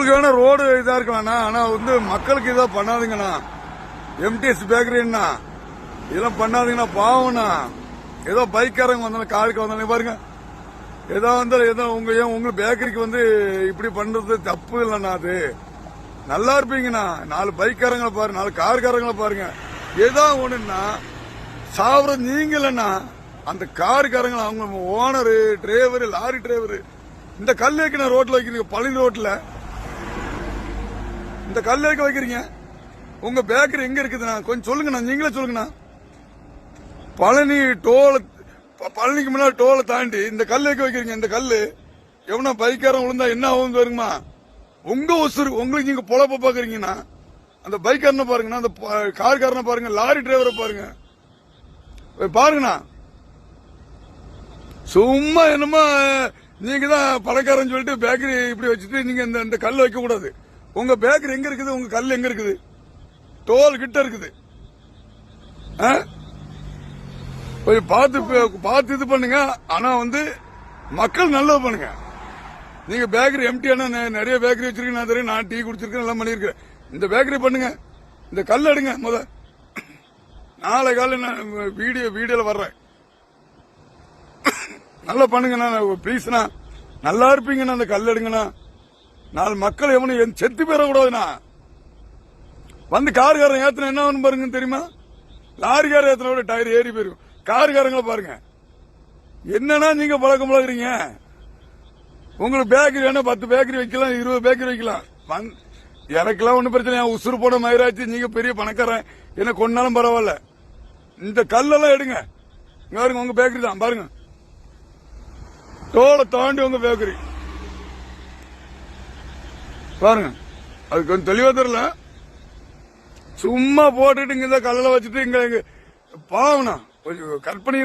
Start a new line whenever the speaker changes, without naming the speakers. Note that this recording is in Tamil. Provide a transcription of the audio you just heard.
உங்களுக்கு வேணா ரோடு இதா இருக்கலாம்ண்ணா, ஆனா வந்து மக்களுக்கு இதா பண்ணாதீங்கண்ணா. எம்டிஎஸ் பேக்கரின்னா இதெல்லாம் பண்ணாதீங்கன்னா பாவம்ண்ணா. ஏதோ பைக்காரங்க வந்தாலும் காருக்கு வந்தாலும் பாருங்க, ஏதோ வந்து ஏதோ உங்க பேக்கரிக்கு வந்து இப்படி பண்றது தப்பு இல்லைண்ணா. அது நல்லா இருப்பீங்கண்ணா. 4 பைக்காரங்களை பாருங்க, 4 கார்காரங்களை பாருங்க. ஏதோ ஒண்ணுன்னா சாவரம் நீங்க இல்லைண்ணா, அந்த காருக்காரங்க, அவங்க ஓனரு, டிரைவர், லாரி டிரைவர். இந்த கல்லேக்கு நான் ரோட்ல வைக்கிறீங்க, பழனி ரோட்ல இந்த கல்லேக்கு வைக்கிறீங்க. உங்க பேக்கரி எங்க இருக்குதுண்ணா கொஞ்சம் சொல்லுங்கண்ணா, நீங்களே சொல்லுங்கண்ணா. பழனி டோல், பழனிக்கு முன்னாடி டோலை தாண்டி இந்த கல்லேக்கு வைக்கிறீங்க. இந்த கல்லு எவனா பைக்காரன் விழுந்தா என்ன ஆகும் பாருங்கம்மா. உங்க உசுறு உங்களுக்கு நீங்க பொழப்ப பாக்குறீங்கன்னா அந்த பைக்காரனை பாருங்கண்ணா, அந்த கார்காரனை பாருங்க, லாரி டிரைவரை பாருங்க, பாருங்கண்ணா. சும்மா என்னமா நீங்க தான் பணக்காரன் சொல்லிட்டு பேக்கரி இப்படி வச்சுட்டு நீங்க இந்த கல் வைக்க கூடாது. உங்க பேக்கரி எங்க இருக்குது, உங்க கல் எங்க இருக்குது? டோல் கிட்ட இருக்குது. கொஞ்சம் பார்த்து இது பண்ணுங்க. ஆனா வந்து மக்கள் நல்லது பண்ணுங்க. நீங்க பேக்கரி எம்டியான நிறைய பேக்கரி வச்சிருக்கீங்க, தெரியும். நான் டீ குடிச்சிருக்கேன், எல்லாம் பண்ணிருக்கேன். இந்த பேக்கரி பண்ணுங்க, இந்த கல் எடுங்க. நாளை காலையில் நான் வீடியோல வர்றேன். நல்லா பண்ணுங்கண்ணா, ப்ளீஸ்ண்ணா. நல்லா இருப்பீங்கண்ணா. அந்த கல் எடுங்கண்ணா. 4 மக்கள் எவனும் செத்து போயிடக்கூடாதுண்ணா. வந்து கார்காரன் ஏத்தன என்ன ஆகும் பாருங்க, தெரியுமா? லாரிக்காரன் ஏத்தன விட டயர் ஏறி போயிருக்கும். கார்காரங்களை பாருங்க. என்னன்னா நீங்க பழக்கம் பழகுறீங்க. உங்களுக்கு பேக்கரி வேணா 10 பேக்கரி வைக்கலாம், 20 பேக்கரி வைக்கலாம். எனக்கெல்லாம் ஒன்னும் பிரச்சனை. உசுறு போட மயிராச்சு, நீங்க பெரிய பணக்காரன், என்ன கொண்டாலும் பரவாயில்ல. இந்த கல்லெல்லாம் எடுங்க. பாருங்க, உங்க பேக்கரி தான் பாருங்க. டோலை தாண்டி உங்க பேக்கரி பாருங்க. அது கொஞ்சம் தெளிவா தெரியல. சும்மா போட்டுட்டு இங்க கல்ல வச்சுட்டு இங்க பாவனா கொஞ்சம் கற்பனை